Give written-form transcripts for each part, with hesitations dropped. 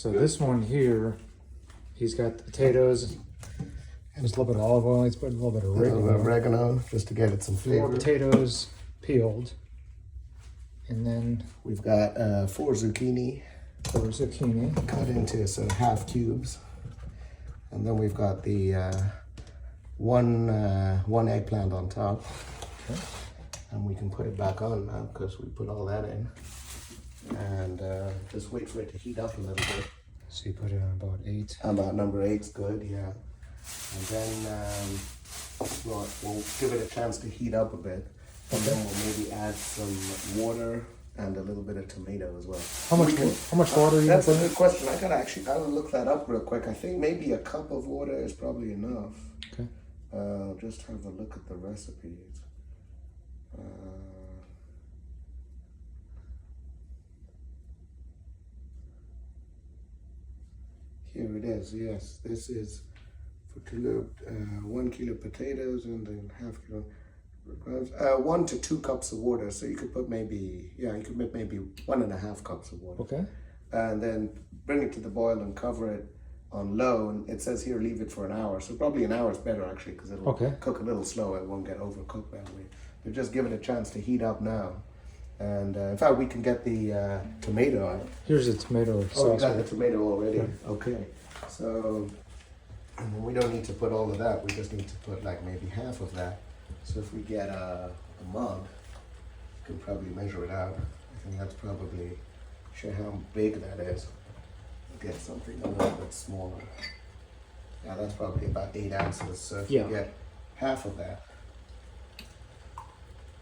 So this one here, he's got the potatoes and just a little bit of olive oil. He's putting a little bit of A little bit of oregano. oregano just to get it some flavor. 4 potatoes peeled. And then We've got 4 zucchini 4 zucchini. cut into some half cubes. And then we've got the one eggplant on top. Okay. And we can put it back on now because we put all that in. And just wait for it to heat up a little bit. So you put it on about 8. About number 8's good, yeah. And then we'll give it a chance to heat up a bit. And then we'll maybe add some water and a little bit of tomato as well. How much water are you That's a putting? good question. I'll look that up real quick. I think maybe a cup of water is probably enough. Okay. Just have a look at the recipes. Here it is. Yes, this is for 1 kilo potatoes and then half kilo. 1 to 2 cups of water. So you could put maybe 1.5 cups of water. Okay. And then bring it to the boil and cover it on low. And it says here leave it for an hour. So probably an hour is better actually because it'll cook a little slow. It won't get overcooked that way. But just give it a chance to heat up now. And in fact, we can get the tomato out. Here's the tomato sauce. Oh, you got the tomato already? Yeah. Okay. So we don't need to put all of that. We just need to put like maybe half of that. So if we get a mug, you can probably measure it out. I think that's probably, sure how big that is. We'll get something a little bit smaller. Yeah, that's probably about 8 ounces. So if you get half of that,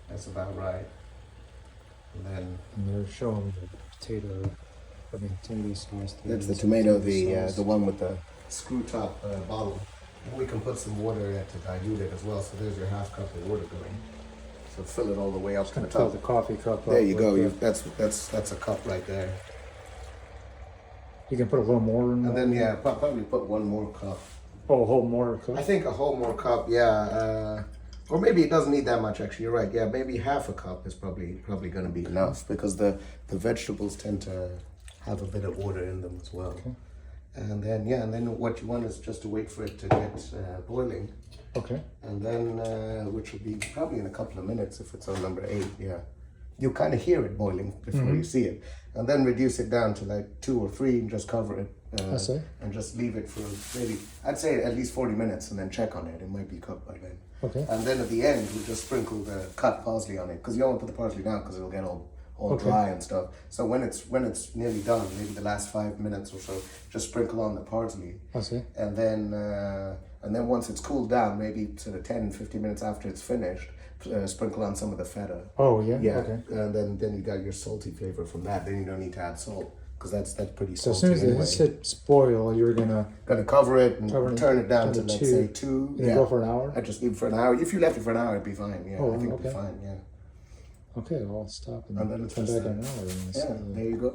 that's about right. And then they're showing the tomato sauce. that's the tomato, the one with the screw top bottle. We can put some water in it to dilute it as well. So there's your half cup of water going. So fill it all the way up to the Fill top. the coffee cup up. There you go. That's a cup right there. You can put a little more in. And then probably put 1 more cup. Oh, a whole more cup. I think a whole more cup. Yeah. Or maybe it doesn't need that much. Actually, you're right. Yeah, maybe half a cup is probably going to be enough because the vegetables tend to have a bit of water in them as well. Okay. And then what you want is just to wait for it to get boiling. Okay. And then, which will be probably in a couple of minutes if it's on number 8, yeah. You kind of hear it boiling before you see it. And then reduce it down to like 2 or 3 and just cover it. And just leave it for maybe, I'd say at least 40 minutes and then check on it. It might be cooked by then. Okay. And then at the end, you just sprinkle the cut parsley on it because you don't want to put the parsley down because it'll get all dry and stuff. So when it's nearly done, maybe the last 5 minutes or so, just sprinkle on the parsley. I see. And then once it's cooled down, maybe sort of 10-15 minutes after it's finished, sprinkle on some of the feta. Oh yeah. Yeah. Okay. And then you got your salty flavor from that. Then you don't need to add salt because that's pretty salty. So as soon as anyway. it hits boil, you're gonna cover it and turn it down to let's say 2. And go for an hour. I just leave it for an hour. If you left it for an hour, it'd be fine. Yeah, Oh, I think okay. it'd be fine. Yeah. Okay, I'll stop and And then it's come just back in an hour. Yeah, there you go.